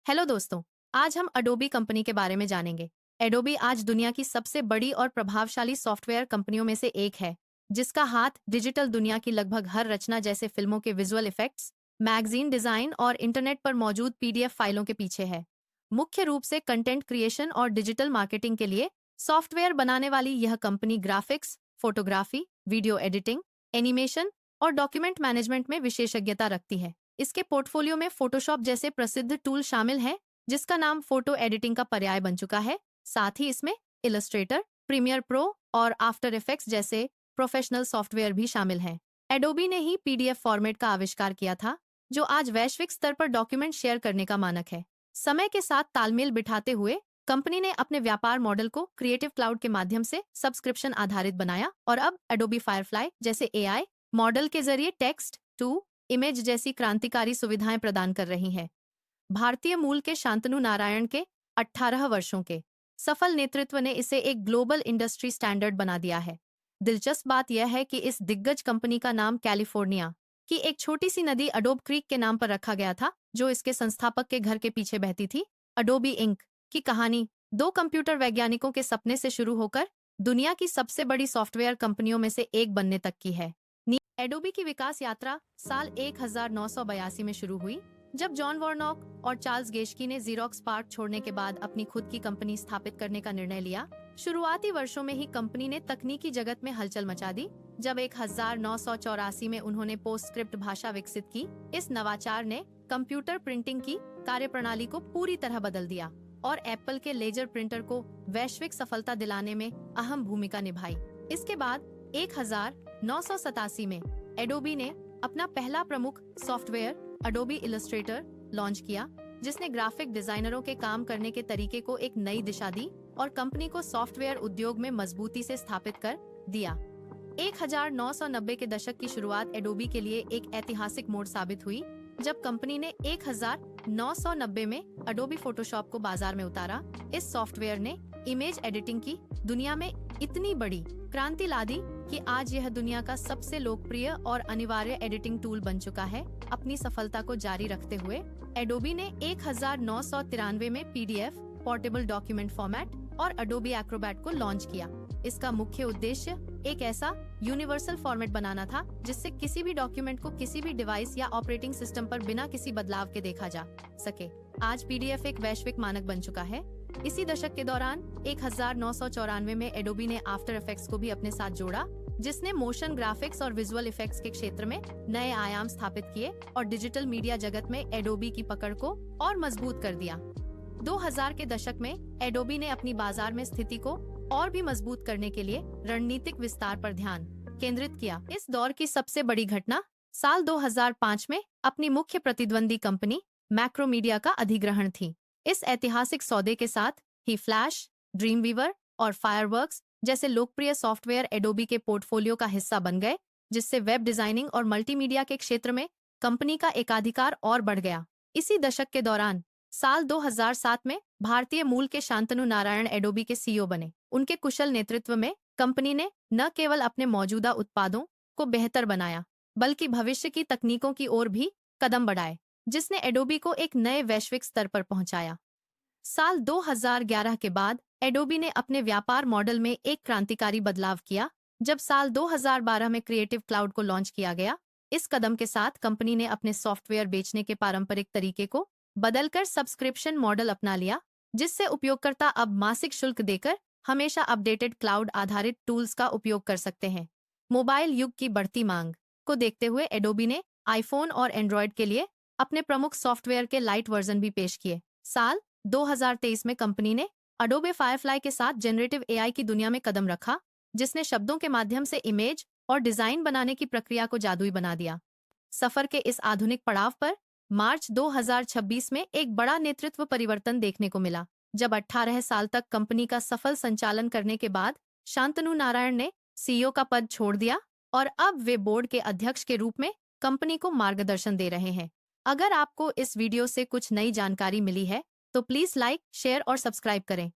Hello दोस्तों। आज हम अडोबी कंपनी के बारे में जानेंगे। एडोबी आज दुनिया की सबसे बड़ी और प्रभावशाली सॉफ्टवेयर कंपनियों में से एक है, जिसका हाथ डिजिटल दुनिया की लगभग हर रचना जैसे फिल्मों के विजुअल इफेक्ट्स, मैगजीन डिजाइन और इंटरनेट पर मौजूद पीडीएफ फाइलों के पीछे है। मुख्य रूप से कंटेंट क्रिएशन और डिजिटल मार्केटिंग के लिए सॉफ्टवेयर बनाने वाली यह company graphics, photography, video editing, animation और डॉक्यूमेंट मैनेजमेंट में विशेषज्ञता रखती है। इसके पोर्टफोलियो में फोटोशॉप जैसे प्रसिद्ध टूल शामिल हैं, जिसका नाम फोटो एडिटिंग का पर्याय बन चुका है। साथ ही इसमें इलस्ट्रेटर, प्रीमियर प्रो और आफ्टर इफेक्ट्स जैसे प्रोफेशनल सॉफ्टवेयर भी शामिल हैं। एडोबी ने ही पीडीएफ फॉर्मेट का आविष्कार किया था, जो आज वैश्विक स्तर पर डॉक्यूमेंट शेयर करने का मानक है। समय के साथ तालमेल बिठाते हुए कंपनी ने अपने व्यापार मॉडल को क्रिएटिव क्लाउड के माध्यम से सब्सक्रिप्शन आधारित बनाया और अब एडोबी फायरफ्लाई जैसे एआई मॉडल के जरिए टेक्स्ट टू इमेज जैसी क्रांतिकारी सुविधाएं प्रदान कर रही है। भारतीय मूल के शांतनु नारायण के 18 वर्षों के सफल नेतृत्व ने इसे एक ग्लोबल इंडस्ट्री स्टैंडर्ड बना दिया है। दिलचस्प बात यह है कि इस दिग्गज कंपनी का नाम कैलिफोर्निया की एक छोटी सी नदी अडोब क्रीक के नाम पर रखा गया था, जो इसके संस्थापक के घर के पीछे बहती थी। अडोबी इंक की कहानी दो कंप्यूटर वैज्ञानिकों के सपने से शुरू होकर दुनिया की सबसे बड़ी सॉफ्टवेयर कंपनियों में से एक बनने तक की है। एडोबी की विकास यात्रा साल 1982 में शुरू हुई, जब जॉन वॉर्नॉक और चार्ल्स गेशकी ने ज़ीरॉक्स पार्क छोड़ने के बाद अपनी खुद की कंपनी स्थापित करने का निर्णय लिया। शुरुआती वर्षों में ही कंपनी ने तकनीकी जगत में हलचल मचा दी, जब 1984 में उन्होंने पोस्टस्क्रिप्ट भाषा विकसित की। इस नवाचार ने कंप्यूटर प्रिंटिंग की कार्यप्रणाली को पूरी तरह बदल दिया और एप्पल के लेजर प्रिंटर को वैश्विक सफलता दिलाने में अहम भूमिका निभाई। इसके बाद 1987 में एडोबी ने अपना पहला प्रमुख सॉफ्टवेयर अडोबी इलस्ट्रेटर लॉन्च किया, जिसने ग्राफिक डिजाइनरों के काम करने के तरीके को एक नई दिशा दी और कंपनी को सॉफ्टवेयर उद्योग में मजबूती से स्थापित कर दिया। 1990 के दशक की शुरुआत एडोबी के लिए एक ऐतिहासिक मोड़ साबित हुई, जब कंपनी ने 1990 में अडोबी फोटोशॉप को बाजार में उतारा। इस सॉफ्टवेयर ने इमेज एडिटिंग की दुनिया में इतनी बड़ी क्रांति ला दी कि आज यह दुनिया का सबसे लोकप्रिय और अनिवार्य एडिटिंग टूल बन चुका है। अपनी सफलता को जारी रखते हुए एडोबी ने 1993 में पीडीएफ, पोर्टेबल डॉक्यूमेंट फॉर्मेट और अडोबी एक्रोबैट को लॉन्च किया। इसका मुख्य उद्देश्य एक ऐसा यूनिवर्सल फॉर्मेट बनाना था, जिससे किसी भी डॉक्यूमेंट को किसी भी डिवाइस या ऑपरेटिंग सिस्टम पर बिना किसी बदलाव के देखा जा सके। आज पीडीएफ एक वैश्विक मानक बन चुका है। इसी दशक के दौरान 1994 में एडोबी ने आफ्टर इफेक्ट्स को भी अपने साथ जोड़ा, जिसने मोशन ग्राफिक्स और विजुअल इफेक्ट्स के क्षेत्र में नए आयाम स्थापित किए और डिजिटल मीडिया जगत में एडोबी की पकड़ को और मजबूत कर दिया। 2000 के दशक में एडोबी ने अपनी बाजार में स्थिति को और भी मजबूत करने के लिए रणनीतिक विस्तार पर ध्यान केंद्रित किया। इस दौर की सबसे बड़ी घटना साल 2005 में अपनी मुख्य प्रतिद्वंदी कंपनी मैक्रोमीडिया का अधिग्रहण थी। इस ऐतिहासिक सौदे के साथ ही फ्लैश, ड्रीमवीवर और फायरवर्क्स जैसे लोकप्रिय सॉफ्टवेयर एडोबी के पोर्टफोलियो का हिस्सा बन गए, जिससे वेब डिजाइनिंग और मल्टीमीडिया के क्षेत्र में कंपनी का एकाधिकार और बढ़ गया। इसी दशक के दौरान साल 2007 में भारतीय मूल के शांतनु नारायण एडोबी के सीईओ बने। उनके कुशल नेतृत्व में कंपनी ने न केवल अपने मौजूदा उत्पादों को बेहतर बनाया, बल्कि भविष्य की तकनीकों की ओर भी कदम बढ़ाए, जिसने एडोबी को एक नए वैश्विक स्तर पर पहुंचाया। साल 2011 के बाद एडोबी ने अपने व्यापार मॉडल में एक क्रांतिकारी बदलाव किया, जब साल 2012 में क्रिएटिव क्लाउड को लॉन्च किया गया। इस कदम के साथ कंपनी ने अपने सॉफ्टवेयर बेचने के पारंपरिक तरीके को बदलकर सब्सक्रिप्शन मॉडल अपना लिया, जिससे उपयोगकर्ता अब मासिक शुल्क देकर हमेशा अपडेटेड क्लाउड आधारित टूल्स का उपयोग कर सकते हैं। मोबाइल युग की बढ़ती मांग को देखते हुए एडोबी ने आईफोन और एंड्रॉयड के लिए अपने प्रमुख सॉफ्टवेयर के लाइट वर्जन भी पेश किए। साल 2023 में कंपनी ने अडोबे फायरफ्लाई के साथ जनरेटिव एआई की दुनिया में कदम रखा, जिसने शब्दों के माध्यम से इमेज और डिजाइन बनाने की प्रक्रिया को जादुई बना दिया। सफर के इस आधुनिक पड़ाव पर मार्च 2026 में एक बड़ा नेतृत्व परिवर्तन देखने को मिला, जब 18 साल तक कंपनी का सफल संचालन करने के बाद शांतनु नारायण ने सीईओ का पद छोड़ दिया और अब वे बोर्ड के अध्यक्ष के रूप में कंपनी को मार्गदर्शन दे रहे हैं। अगर आपको इस वीडियो से कुछ नई जानकारी मिली है, तो प्लीज लाइक, शेयर और सब्सक्राइब करें।